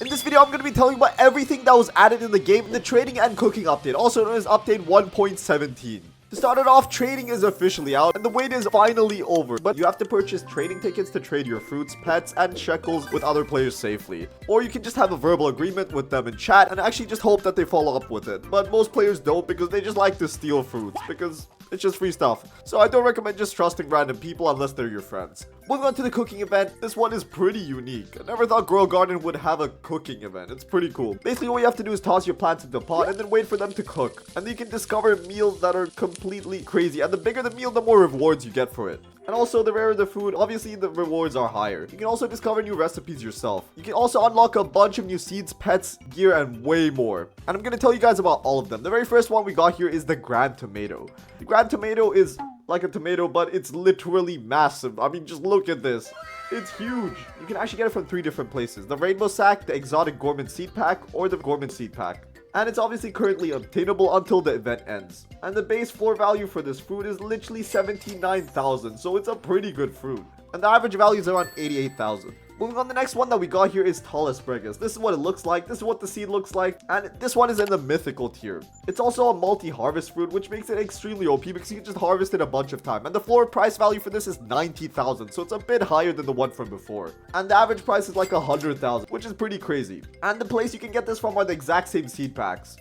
In this video, I'm going to be telling you about everything that was added in the game in the trading and cooking update, also known as update 1.17. To start it off, trading is officially out and the wait is finally over, but you have to purchase trading tickets to trade your fruits, pets, and shekels with other players safely. Or you can just have a verbal agreement with them in chat and actually just hope that they follow up with it. But most players don't because they just like to steal fruits because it's just free stuff. So I don't recommend just trusting random people unless they're your friends. Moving on to the cooking event, this one is pretty unique. I never thought Grow Garden would have a cooking event. It's pretty cool. Basically, all you have to do is toss your plants into a pot and then wait for them to cook. And then you can discover meals that are completely crazy. And the bigger the meal, the more rewards you get for it. And also, the rarer the food, obviously the rewards are higher. You can also discover new recipes yourself. You can also unlock a bunch of new seeds, pets, gear, and way more. And I'm going to tell you guys about all of them. The very first one we got here is the Grand Tomato. The Grand Tomato is like a tomato, but it's literally massive. I mean, just look at this. It's huge. You can actually get it from 3 different places. The Rainbow Sack, the Exotic Gourmet Seed Pack, or the Gourmet Seed Pack. And it's obviously currently obtainable until the event ends. And the base floor value for this fruit is literally 79,000, so it's a pretty good fruit. And the average value is around 88,000. Moving on, the next one that we got here is Tall Asparagus. This is what it looks like, this is what the seed looks like, and this one is in the mythical tier. It's also a multi-harvest fruit, which makes it extremely OP because you can just harvest it a bunch of time. And the floor price value for this is 90,000, so it's a bit higher than the one from before. And the average price is like 100,000, which is pretty crazy. And the place you can get this from are the exact same seed packs.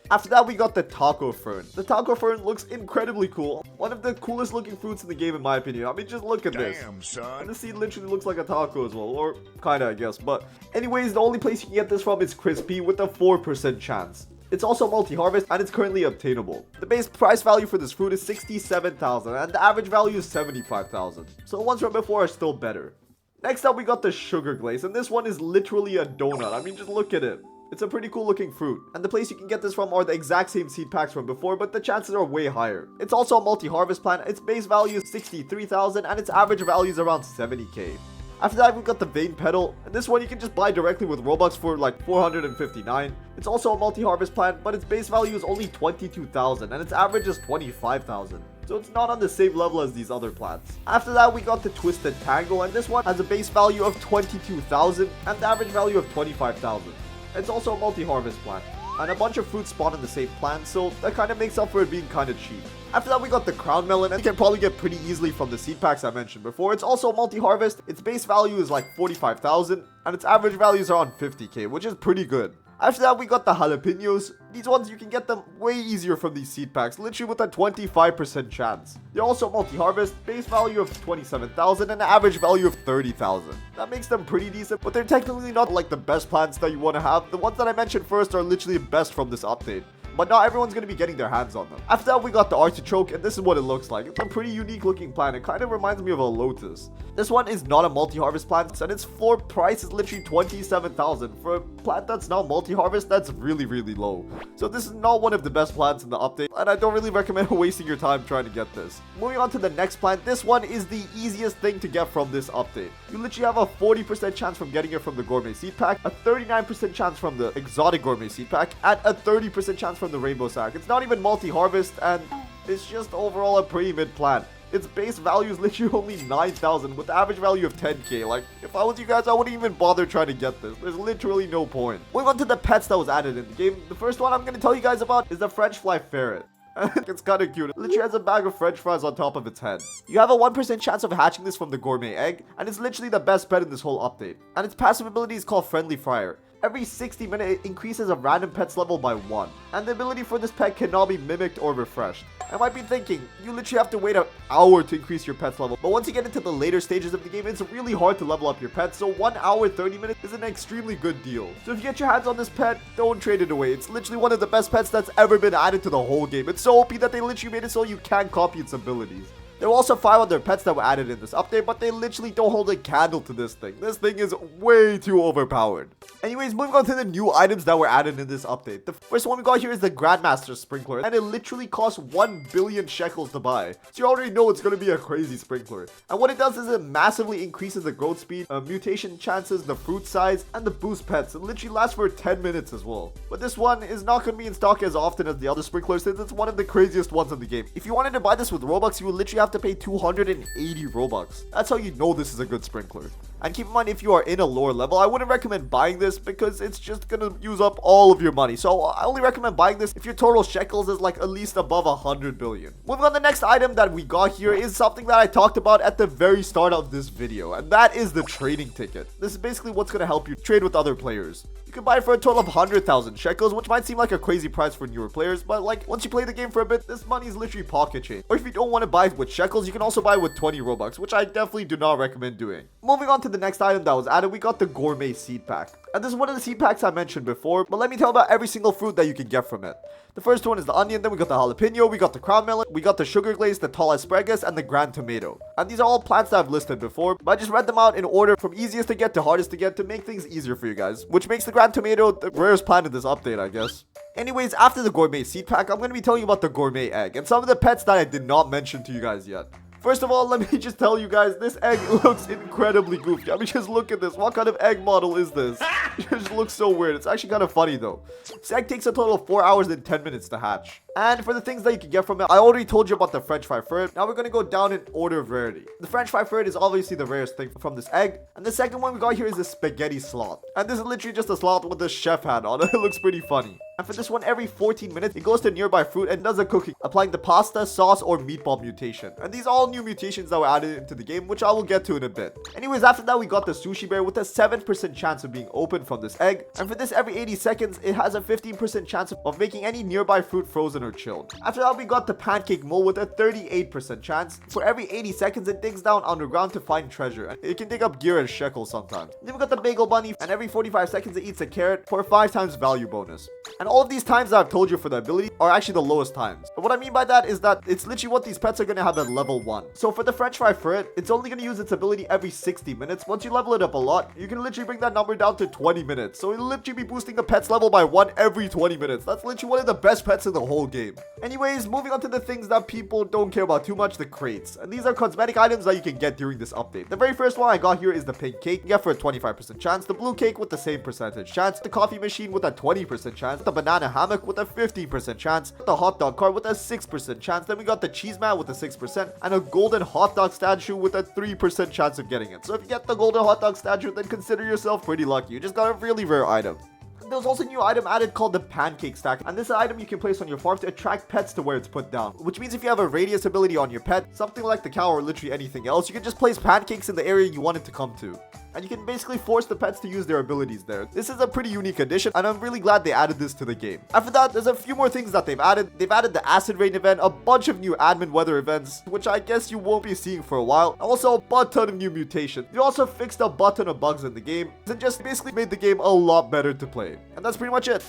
After that, we got the Taco Fern. The Taco Fern looks incredibly cool. One of the coolest looking fruits in the game, in my opinion. I mean, just look at this. Damn, son. And the seed literally looks like a taco as well. Or kinda, I guess. But anyways, the only place you can get this from is Crispy with a 4% chance. It's also multi-harvest and it's currently obtainable. The base price value for this fruit is 67,000 and the average value is 75,000. So the ones from before are still better. Next up, we got the Sugar Glaze, and this one is literally a donut. I mean, just look at it. It's a pretty cool looking fruit, and the place you can get this from are the exact same seed packs from before, but the chances are way higher. It's also a multi-harvest plant, its base value is 63,000 and its average value is around 70k. After that, we've got the Vein Petal, and this one you can just buy directly with Robux for like 459. It's also a multi-harvest plant, but its base value is only 22,000 and its average is 25,000. So it's not on the same level as these other plants. After that, we got the Twisted Tangle, and this one has a base value of 22,000 and the average value of 25,000. It's also a multi-harvest plant, and a bunch of fruits spawn in the same plant, so that kind of makes up for it being kind of cheap. After that, we got the Crown Melon, and you can probably get pretty easily from the seed packs I mentioned before. It's also a multi-harvest, its base value is like 45,000, and its average value is around 50k, which is pretty good. After that, we got the Jalapenos. These ones, you can get them way easier from these seed packs, literally with a 25% chance. They're also multi-harvest, base value of 27,000 and an average value of 30,000. That makes them pretty decent, but they're technically not like the best plants that you want to have. The ones that I mentioned first are literally best from this update, but not everyone's going to be getting their hands on them. After that, we got the Artichoke, and this is what it looks like. It's a pretty unique looking plant. It kind of reminds me of a lotus. This one is not a multi-harvest plant, and its floor price is literally 27,000. For a plant that's now multi-harvest, that's really low. So this is not one of the best plants in the update, and I don't really recommend wasting your time trying to get this. Moving on to the next plant, this one is the easiest thing to get from this update. You literally have a 40% chance from getting it from the Gourmet Seed Pack, a 39% chance from the Exotic Gourmet Seed Pack, and a 30% chance from the Rainbow Sack. It's not even multi-harvest, and it's just overall a pretty mid plant. Its base value is literally only 9,000 with the average value of 10k. Like, if I was you guys, I wouldn't even bother trying to get this. There's literally no point. Moving on to the pets that was added in the game. The first one I'm going to tell you guys about is the French Fly Ferret. It's kind of cute. It literally has a bag of french fries on top of its head. You have a 1% chance of hatching this from the Gourmet Egg, and it's literally the best pet in this whole update. And its passive ability is called Friendly Fire. Every 60 minutes, it increases a random pet's level by 1. And the ability for this pet cannot be mimicked or refreshed. I might be thinking, you literally have to wait an hour to increase your pet's level. But once you get into the later stages of the game, it's really hard to level up your pet. So 1 hour, 30 minutes is an extremely good deal. So if you get your hands on this pet, don't trade it away. It's literally one of the best pets that's ever been added to the whole game. It's so OP that they literally made it so you can't copy its abilities. There were also 5 other pets that were added in this update, but they literally don't hold a candle to this thing. This thing is way too overpowered. Anyways, moving on to the new items that were added in this update. The first one we got here is the Grandmaster Sprinkler, and it literally costs 1 billion shekels to buy. So you already know it's going to be a crazy sprinkler. And what it does is it massively increases the growth speed, mutation chances, the fruit size, and the boost pets. It literally lasts for 10 minutes as well. But this one is not going to be in stock as often as the other sprinklers since it's one of the craziest ones in the game. If you wanted to buy this with Robux, you would literally have have to pay 280 Robux. That's how you know this is a good sprinkler. And keep in mind, if you are in a lower level, I wouldn't recommend buying this because it's just gonna use up all of your money. So I only recommend buying this if your total shekels is like at least above 100 billion. Moving on, the next item that we got here is something that I talked about at the very start of this video, and that is the trading ticket. This is basically what's gonna help you trade with other players. You can buy it for a total of 100,000 shekels, which might seem like a crazy price for newer players, but like once you play the game for a bit, this money is literally pocket change. Or if you don't want to buy it with shekels, you can also buy it with 20 Robux, which I definitely do not recommend doing. Moving on to the next item that was added, we got the gourmet seed pack. And this is one of the seed packs I mentioned before, but let me tell about every single fruit that you can get from it. The first one is the onion, then we got the jalapeno, we got the crown melon, we got the sugar glaze, the tall asparagus, and the grand tomato. And these are all plants that I've listed before, but I just read them out in order from easiest to get to hardest to get to make things easier for you guys, which makes the grand tomato the rarest plant in this update, I guess. Anyways, after the gourmet seed pack, I'm going to be telling you about the gourmet egg and some of the pets that I did not mention to you guys yet. First of all, let me just tell you guys, this egg looks incredibly goofy. I mean, just look at this. What kind of egg model is this? It just looks so weird. It's actually kind of funny, though. This egg takes a total of 4 hours and 10 minutes to hatch. And for the things that you can get from it, I already told you about the French fry fruit. Now we're going to go down in order of rarity. The French fry fruit is obviously the rarest thing from this egg. And the second one we got here is the spaghetti sloth. And this is literally just a sloth with a chef hat on it. It looks pretty funny. And for this one, every 14 minutes, it goes to nearby fruit and does a cooking, applying the pasta, sauce, or meatball mutation. And these are all new mutations that were added into the game, which I will get to in a bit. Anyways, after that, we got the sushi bear with a 7% chance of being opened from this egg. And for this, every 80 seconds, it has a 15% chance of making any nearby fruit frozen or chilled. After that, we got the pancake mole with a 38% chance. For every 80 seconds, it digs down underground to find treasure. And it can dig up gear and shekels sometimes. Then we got the bagel bunny, and every 45 seconds, it eats a carrot for a 5 times value bonus. And all of these times that I've told you for the ability are actually the lowest times. But what I mean by that is that it's literally what these pets are going to have at level 1. So for the French fry fruit, it's only going to use its ability every 60 minutes. Once you level it up a lot, you can literally bring that number down to 20 minutes. So it'll literally be boosting the pet's level by 1 every 20 minutes. That's literally one of the best pets in the whole game. Anyways, moving on to the things that people don't care about too much, the crates. And these are cosmetic items that you can get during this update. The very first one I got here is the pink cake. You get for a 25% chance. The blue cake with the same percentage chance. The coffee machine with a 20% chance. The banana hammock with a 15% chance. The hot dog cart with a 6% chance. Then we got the cheese mat with a 6%. And a golden hot dog statue with a 3% chance of getting it. So if you get the golden hot dog statue, then consider yourself pretty lucky. You just got a really rare item. There's also a new item added called the pancake stack, and this is an item you can place on your farm to attract pets to where it's put down, which means if you have a radius ability on your pet, something like the cow or literally anything else, you can just place pancakes in the area you want it to come to. And you can basically force the pets to use their abilities there. This is a pretty unique addition, and I'm really glad they added this to the game. After that, there's a few more things that they've added. They've added the acid rain event, a bunch of new admin weather events, which I guess you won't be seeing for a while. Also, a butt ton of new mutations. They also fixed a butt ton of bugs in the game, and just basically made the game a lot better to play. And that's pretty much it.